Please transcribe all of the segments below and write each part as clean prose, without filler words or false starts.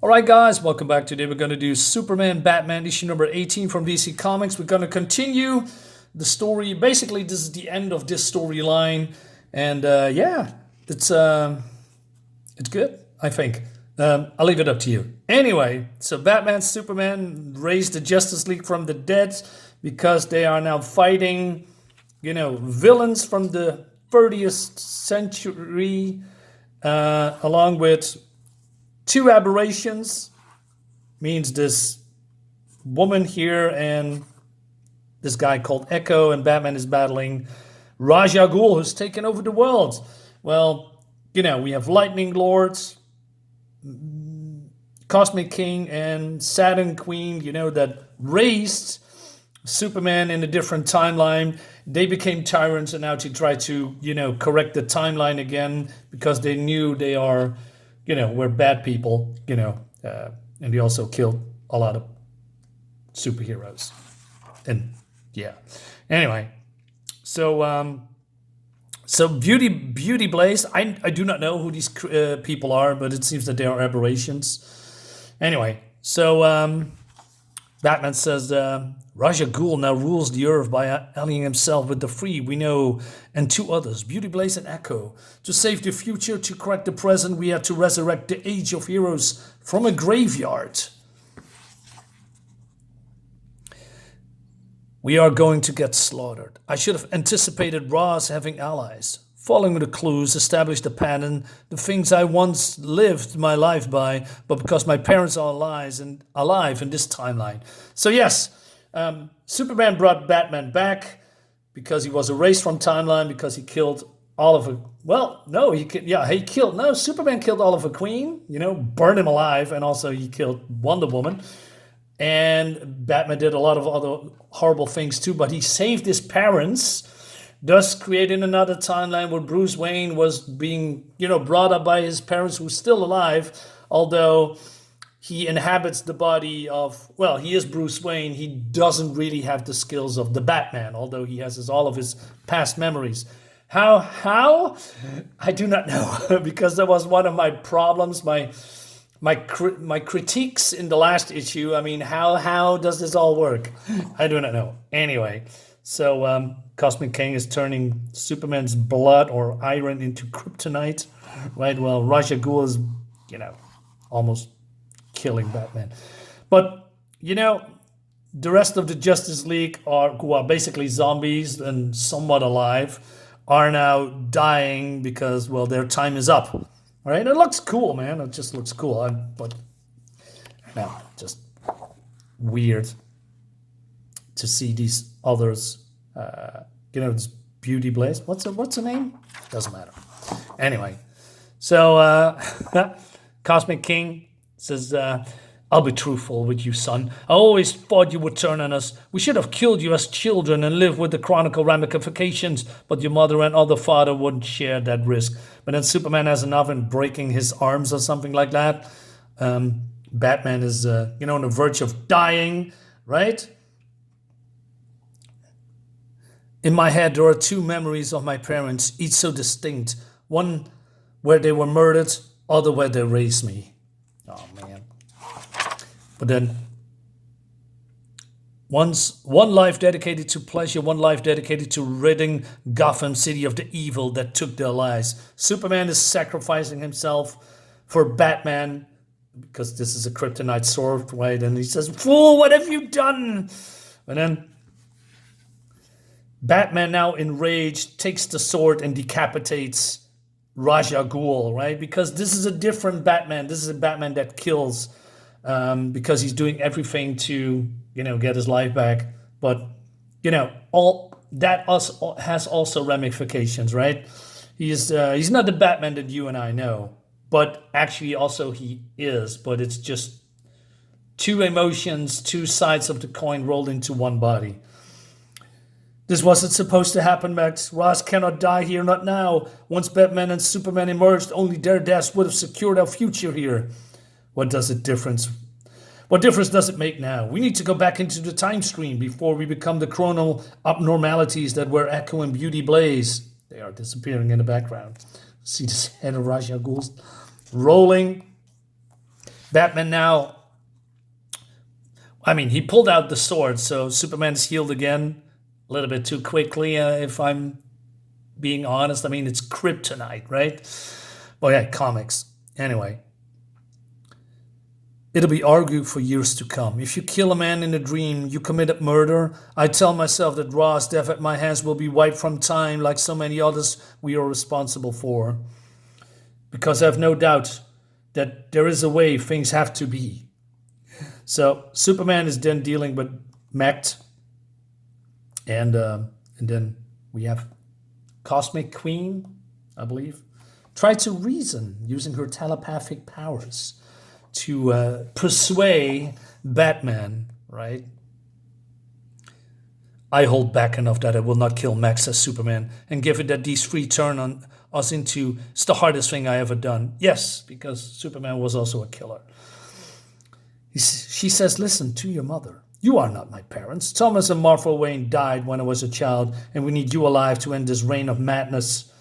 All right, guys, welcome back. Today we're going to do Superman Batman issue number 18 from DC Comics. We're going to continue the story. Basically, this is the end of this storyline, and yeah, it's good, I think. I'll leave it up to you. Anyway, so Batman, Superman raised the Justice League from the dead because they are now fighting, villains from the 30th century, along with two aberrations. Means this woman here and this guy called Echo, and Batman is battling Ra's al Ghul, who's taken over the world. Well, we have Lightning Lords, Cosmic King, and Saturn Queen, that raised Superman in a different timeline. They became tyrants, and now to try to, correct the timeline again, because they knew they are, we're bad people, and they also killed a lot of superheroes. And yeah, anyway, so Beauty Blaze, I do not know who these people are, but it seems that they are aberrations. Anyway, so Batman says, Ra's al Ghul now rules the earth by allying himself with the Free, we know, and two others, Beauty Blaze and Echo. To save the future, to correct the present, we had to resurrect the Age of Heroes from a graveyard. We are going to get slaughtered. I should have anticipated Ra's having allies. Following the clues, established the pattern, the things I once lived my life by, but because my parents are alive in this timeline. So yes, Superman brought Batman back because he was erased from timeline because he killed Oliver. Well, no, Superman killed Oliver Queen, burned him alive, and also he killed Wonder Woman. And Batman did a lot of other horrible things too, but he saved his parents, thus creating another timeline where Bruce Wayne was being, brought up by his parents who's still alive, although he inhabits the body of, he is Bruce Wayne. He doesn't really have the skills of the Batman, although he has all of his past memories. How? I do not know, because that was one of my problems, my critiques in the last issue. I mean, how does this all work? I do not know. Anyway, so Cosmic King is turning Superman's blood or iron into kryptonite, right? Well, Ra's al Ghul is, almost killing Batman. But, the rest of the Justice League who are basically zombies and somewhat alive, are now dying because, their time is up. All right? It looks cool, man. It just looks cool. But, no, just weird to see these others. This Beauty Blaze. What's her name? Doesn't matter. Anyway, so Cosmic King says, I'll be truthful with you, son. I always thought you would turn on us. We should have killed you as children and live with the chronicle ramifications, but your mother and other father wouldn't share that risk. But then Superman has enough in breaking his arms or something like that. Batman is, on the verge of dying, right? In my head, there are two memories of my parents, each so distinct. One where they were murdered, other where they raised me. Oh, man. But then, one life dedicated to pleasure, one life dedicated to ridding Gotham City of the evil that took their lives. Superman is sacrificing himself for Batman because this is a kryptonite sword, right? And he says, "Fool, what have you done?" And then Batman, now enraged, takes the sword and decapitates Ra's al Ghul, right? Because this is a different Batman. This is a Batman that kills because he's doing everything to, get his life back. But, all that has also ramifications, right? He's not the Batman that you and I know, but actually also he is. But it's just two emotions, two sides of the coin rolled into one body. This wasn't supposed to happen, Max. Ra's cannot die here, not now. Once Batman and Superman emerged, only their deaths would have secured our future here. What difference does it make now? We need to go back into the time stream before we become the chronal abnormalities that were Echo and Beauty Blaze. They are disappearing in the background. See this head of Ra's al Ghul rolling. Batman now, I mean, he pulled out the sword, so Superman's healed again a little bit too quickly, if I'm being honest. I mean, it's kryptonite, right? Well, yeah, comics. Anyway, it'll be argued for years to come. If you kill a man in a dream, you committed murder. I tell myself that Ra's death at my hands will be wiped from time like so many others we are responsible for. Because I have no doubt that there is a way things have to be. So Superman is then dealing with Mech. And then we have Cosmic Queen, I believe, try to reason using her telepathic powers to persuade Batman, right? I hold back enough that I will not kill Max as Superman, and given that these three turn on us into, it's the hardest thing I ever done. Yes, because Superman was also a killer. She says, listen to your mother. You are not my parents. Thomas and Martha Wayne died when I was a child, and we need you alive to end this reign of madness.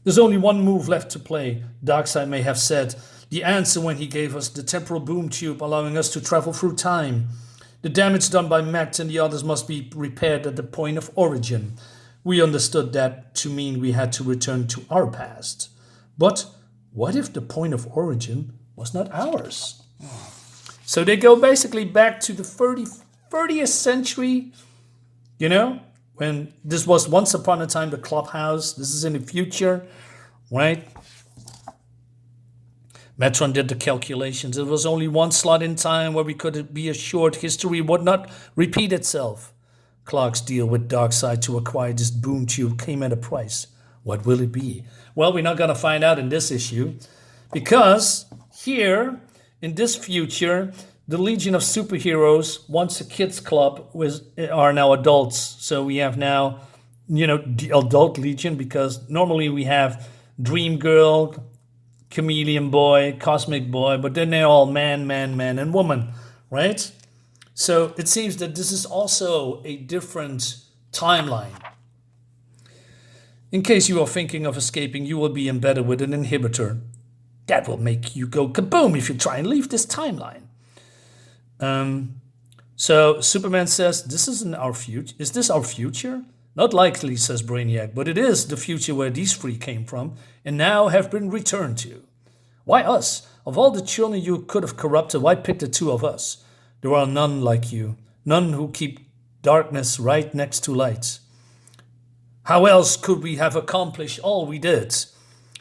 There's only one move left to play, Darkseid may have said. The answer when he gave us the temporal boom tube, allowing us to travel through time. The damage done by Mech and the others must be repaired at the point of origin. We understood that to mean we had to return to our past. But what if the point of origin was not ours? So they go basically back to the 30th century, you know, when this was once upon a time the clubhouse. This is in the future, right? Metron did the calculations. There was only one slot in time where we could be assured history would not repeat itself. Clark's deal with Darkseid to acquire this boom tube came at a price. What will it be? Well, we're not going to find out in this issue, because here in this future, the Legion of Superheroes, once a kids club, are now adults. So we have now, you know, the adult Legion, because normally we have Dream Girl, Chameleon Boy, Cosmic Boy, but then they're all man, and woman, right? So it seems that this is also a different timeline. In case you are thinking of escaping, you will be embedded with an inhibitor. That will make you go kaboom if you try and leave this timeline. So Superman says, this isn't our future. Is this our future? Not likely, says Brainiac, but it is the future where these three came from and now have been returned to. Why us? Of all the children you could have corrupted, why pick the two of us? There are none like you, none who keep darkness right next to light. How else could we have accomplished all we did?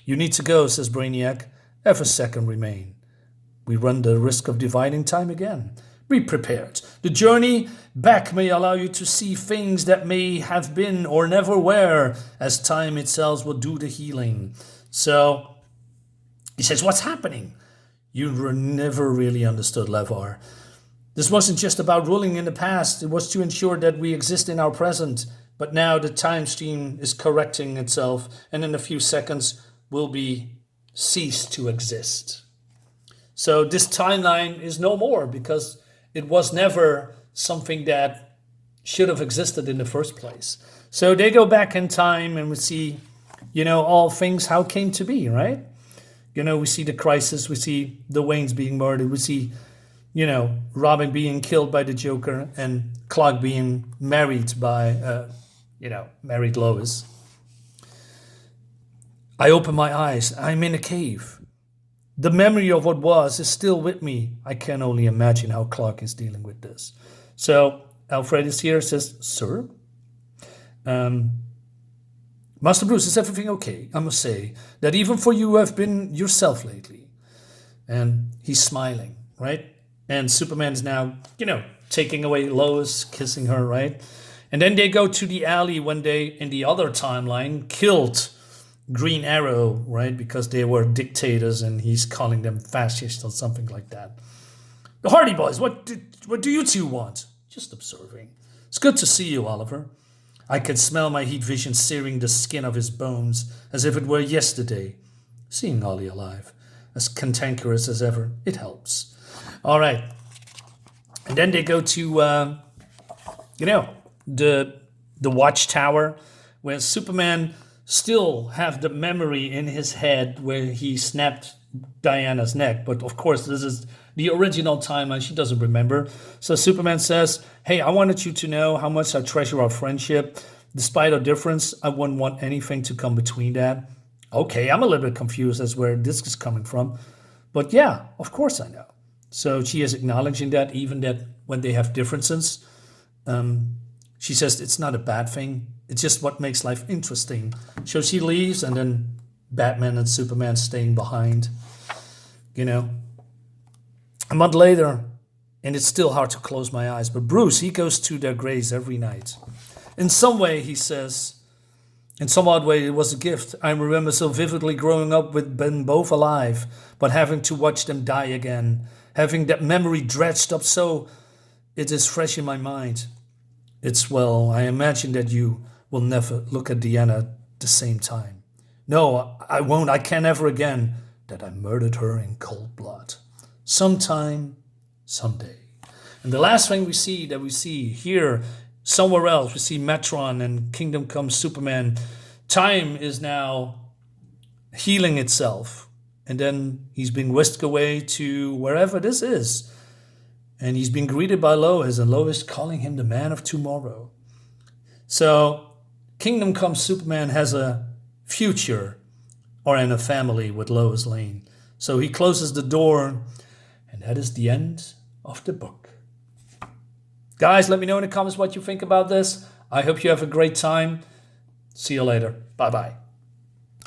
You need to go, says Brainiac. Have a second remain. We run the risk of dividing time again. Be prepared. The journey back may allow you to see things that may have been or never were, as time itself will do the healing. So he says, what's happening? You never really understood, Levar. This wasn't just about ruling in the past. It was to ensure that we exist in our present. But now the time stream is correcting itself, and in a few seconds will be cease to exist. So this timeline is no more, because it was never something that should have existed in the first place. So they go back in time and we see, you know, all things how came to be, right? You know, we see the crisis, we see the Waynes being murdered, we see, you know, Robin being killed by the Joker and Clark being married by, married Lois. I open my eyes, I'm in a cave. The memory of what was is still with me. I can only imagine how Clark is dealing with this. So Alfred is here, says, sir? Master Bruce, is everything okay? I must say that even for you have been yourself lately. And he's smiling, right? And Superman is now, you know, taking away Lois, kissing her, right? And then they go to the alley when they, in the other timeline, killed Green Arrow, right? Because they were dictators and he's calling them fascist or something like that. The Hardy Boys, what do you two want? Just observing. It's good to see you, Oliver. I can smell my heat vision searing the skin of his bones as if it were yesterday. Seeing Ollie alive, as cantankerous as ever, it helps. All right. And then they go to, the watchtower where Superman still have the memory in his head where he snapped Diana's neck. But of course, this is the original timeline. She doesn't remember. So Superman says, hey, I wanted you to know how much I treasure our friendship. Despite our difference, I wouldn't want anything to come between that. Okay, I'm a little bit confused as where this is coming from. But yeah, of course I know. So she is acknowledging that, even that when they have differences, she says it's not a bad thing. It's just what makes life interesting. So she leaves, and then Batman and Superman staying behind. You know, a month later, and it's still hard to close my eyes, but Bruce, he goes to their graves every night. In some way, he says, in some odd way, it was a gift. I remember so vividly growing up with them both alive, but having to watch them die again, having that memory dredged up so it is fresh in my mind. It's, well, I imagine that you will never look at Diana the same time. No, I won't. I can never again. That I murdered her in cold blood. Sometime, someday. And the last thing we see here, somewhere else, we see Metron and Kingdom Come Superman. Time is now healing itself. And then he's being whisked away to wherever this is. And he's being greeted by Lois, and Lois calling him the man of tomorrow. So Kingdom Come Superman has a future, or in a family, with Lois Lane. So he closes the door, and that is the end of the book. Guys, let me know in the comments what you think about this. I hope you have a great time. See you later. Bye-bye.